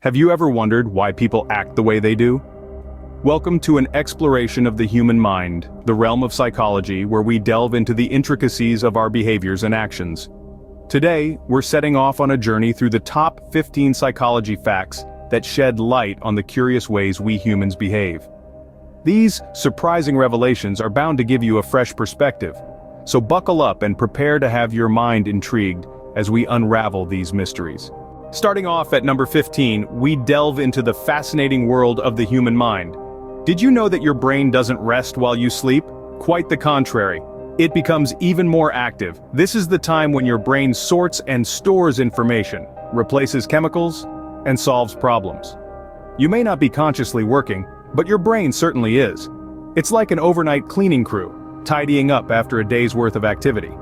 Have you ever wondered why people act the way they do? Welcome to an exploration of the human mind, the realm of psychology where we delve into the intricacies of our behaviors and actions. Today, we're setting off on a journey through the top 15 psychology facts that shed light on the curious ways we humans behave. These surprising revelations are bound to give you a fresh perspective, so buckle up and prepare to have your mind intrigued as we unravel these mysteries. Starting off at number 15, we delve into the fascinating world of the human mind. Did you know that your brain doesn't rest while you sleep? Quite the contrary. It becomes even more active. This is the time when your brain sorts and stores information, replaces chemicals, and solves problems. You may not be consciously working, but your brain certainly is. It's like an overnight cleaning crew, tidying up after a day's worth of activity.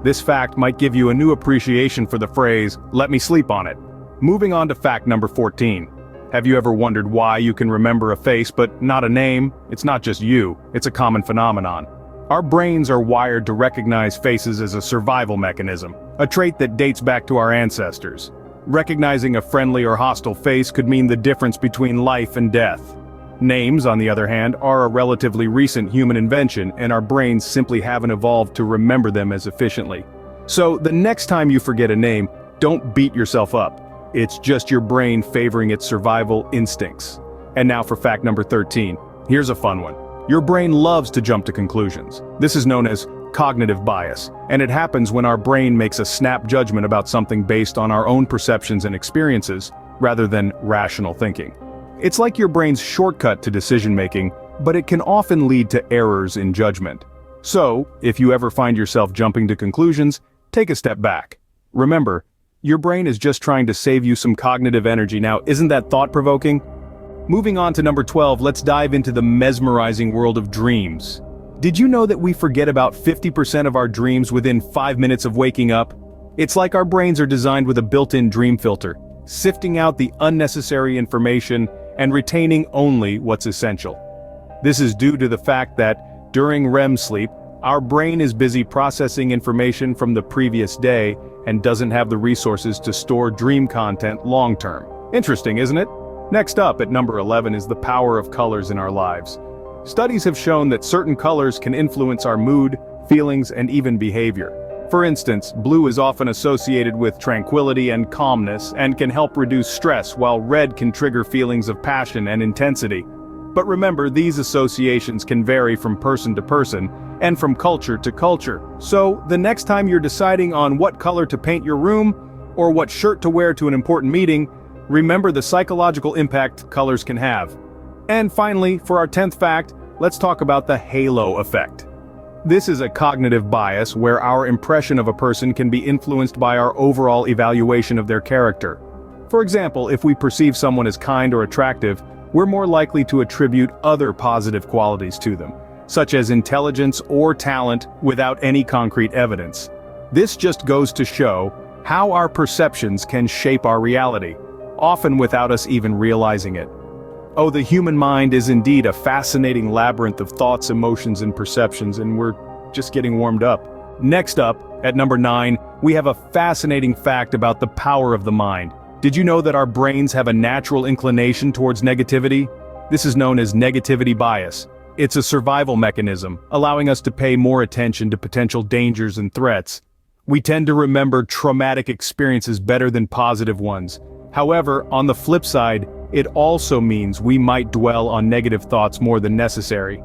This fact might give you a new appreciation for the phrase, "let me sleep on it." Moving on to fact number 14. Have you ever wondered why you can remember a face but not a name? It's not just you, it's a common phenomenon. Our brains are wired to recognize faces as a survival mechanism, a trait that dates back to our ancestors. Recognizing a friendly or hostile face could mean the difference between life and death. Names, on the other hand, are a relatively recent human invention, and our brains simply haven't evolved to remember them as efficiently. So the next time you forget a name, don't beat yourself up. It's just your brain favoring its survival instincts. And now for fact number 13. Here's a fun one. Your brain loves to jump to conclusions. This is known as cognitive bias, and it happens when our brain makes a snap judgment about something based on our own perceptions and experiences, rather than rational thinking. It's like your brain's shortcut to decision-making, but it can often lead to errors in judgment. So, if you ever find yourself jumping to conclusions, take a step back. Remember, your brain is just trying to save you some cognitive energy. Now, isn't that thought-provoking? Moving on to number 12, let's dive into the mesmerizing world of dreams. Did you know that we forget about 50% of our dreams within 5 minutes of waking up? It's like our brains are designed with a built-in dream filter, sifting out the unnecessary information and retaining only what's essential. This is due to the fact that, during REM sleep, our brain is busy processing information from the previous day and doesn't have the resources to store dream content long-term. Interesting, isn't it? Next up at number 11 is the power of colors in our lives. Studies have shown that certain colors can influence our mood, feelings, and even behavior. For instance, blue is often associated with tranquility and calmness and can help reduce stress, while red can trigger feelings of passion and intensity. But remember, these associations can vary from person to person and from culture to culture. So, the next time you're deciding on what color to paint your room or what shirt to wear to an important meeting, remember the psychological impact colors can have. And finally, for our 10th fact, let's talk about the halo effect. This is a cognitive bias where our impression of a person can be influenced by our overall evaluation of their character. For example, if we perceive someone as kind or attractive, we're more likely to attribute other positive qualities to them, such as intelligence or talent, without any concrete evidence. This just goes to show how our perceptions can shape our reality, often without us even realizing it. Oh, the human mind is indeed a fascinating labyrinth of thoughts, emotions, and perceptions, and we're just getting warmed up. Next up, at number 9, we have a fascinating fact about the power of the mind. Did you know that our brains have a natural inclination towards negativity? This is known as negativity bias. It's a survival mechanism, allowing us to pay more attention to potential dangers and threats. We tend to remember traumatic experiences better than positive ones. However, on the flip side, it also means we might dwell on negative thoughts more than necessary.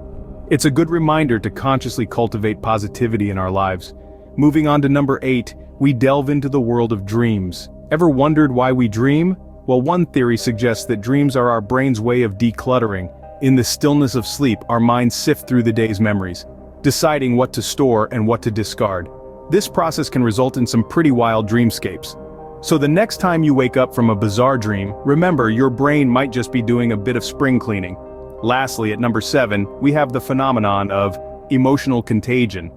It's a good reminder to consciously cultivate positivity in our lives. Moving on to number 8, we delve into the world of dreams. Ever wondered why we dream? Well, one theory suggests that dreams are our brain's way of decluttering. In the stillness of sleep, our minds sift through the day's memories, deciding what to store and what to discard. This process can result in some pretty wild dreamscapes. So the next time you wake up from a bizarre dream, remember your brain might just be doing a bit of spring cleaning. Lastly, at number 7, we have the phenomenon of emotional contagion.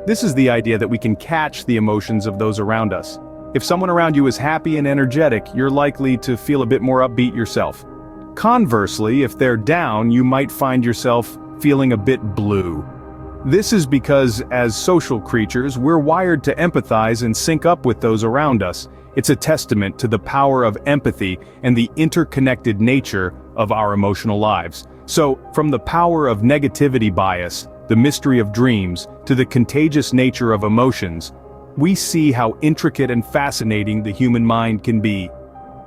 This is the idea that we can catch the emotions of those around us. If someone around you is happy and energetic, you're likely to feel a bit more upbeat yourself. Conversely, if they're down, you might find yourself feeling a bit blue. This is because, as social creatures, we're wired to empathize and sync up with those around us. It's a testament to the power of empathy and the interconnected nature of our emotional lives. So, from the power of negativity bias, the mystery of dreams, to the contagious nature of emotions, we see how intricate and fascinating the human mind can be.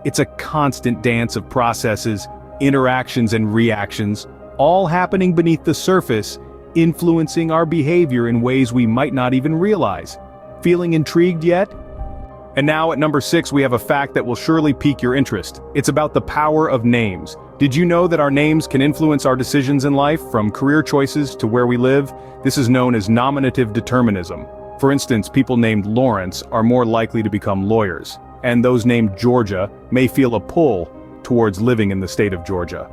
It's a constant dance of processes, interactions and reactions, all happening beneath the surface, influencing our behavior in ways we might not even realize. Feeling intrigued yet? And now at number 6 we have a fact that will surely pique your interest. It's about the power of names. Did you know that our names can influence our decisions in life, from career choices to where we live? This is known as nominative determinism. For instance, people named Lawrence are more likely to become lawyers, and those named Georgia may feel a pull towards living in the state of Georgia.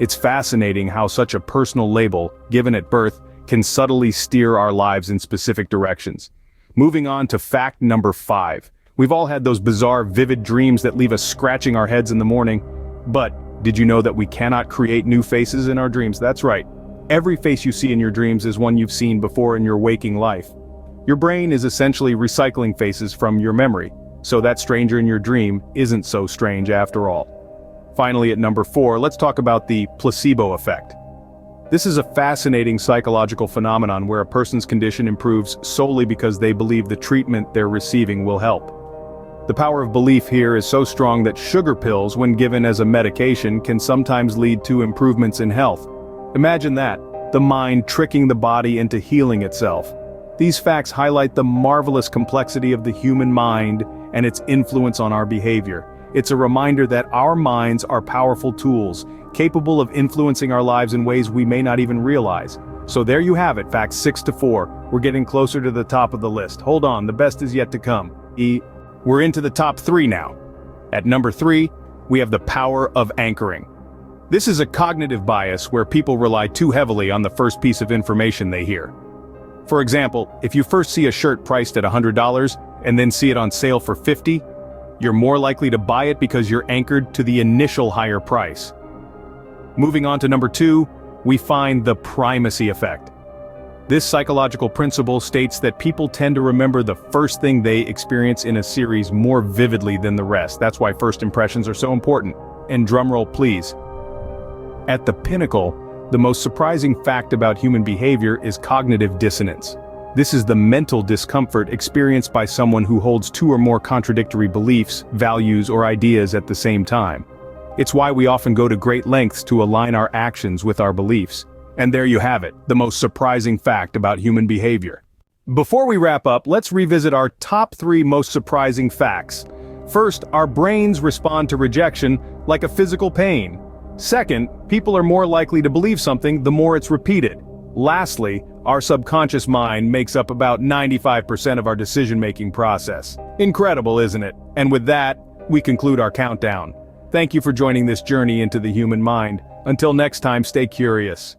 It's fascinating how such a personal label, given at birth, can subtly steer our lives in specific directions. Moving on to fact number 5. We've all had those bizarre, vivid dreams that leave us scratching our heads in the morning. But did you know that we cannot create new faces in our dreams? That's right. Every face you see in your dreams is one you've seen before in your waking life. Your brain is essentially recycling faces from your memory, so that stranger in your dream isn't so strange after all. Finally, at number 4, let's talk about the placebo effect. This is a fascinating psychological phenomenon where a person's condition improves solely because they believe the treatment they're receiving will help. The power of belief here is so strong that sugar pills, when given as a medication, can sometimes lead to improvements in health. Imagine that, the mind tricking the body into healing itself. These facts highlight the marvelous complexity of the human mind and its influence on our behavior. It's a reminder that our minds are powerful tools, capable of influencing our lives in ways we may not even realize. So there you have it, facts 6 to 4. We're getting closer to the top of the list. Hold on, the best is yet to come. We're into the top 3 now. At number 3, we have the power of anchoring. This is a cognitive bias where people rely too heavily on the first piece of information they hear. For example, if you first see a shirt priced at $100 and then see it on sale for $50, you're more likely to buy it because you're anchored to the initial higher price. Moving on to number 2, we find the primacy effect. This psychological principle states that people tend to remember the first thing they experience in a series more vividly than the rest. That's why first impressions are so important. And drumroll please. At the pinnacle, the most surprising fact about human behavior is cognitive dissonance. This is the mental discomfort experienced by someone who holds 2 or more contradictory beliefs, values, or ideas at the same time. It's why we often go to great lengths to align our actions with our beliefs. And there you have it, the most surprising fact about human behavior. Before we wrap up, let's revisit our top 3 most surprising facts. First, our brains respond to rejection like a physical pain. Second, people are more likely to believe something the more it's repeated. Lastly, our subconscious mind makes up about 95% of our decision-making process. Incredible, isn't it? And with that, we conclude our countdown. Thank you for joining this journey into the human mind. Until next time, stay curious.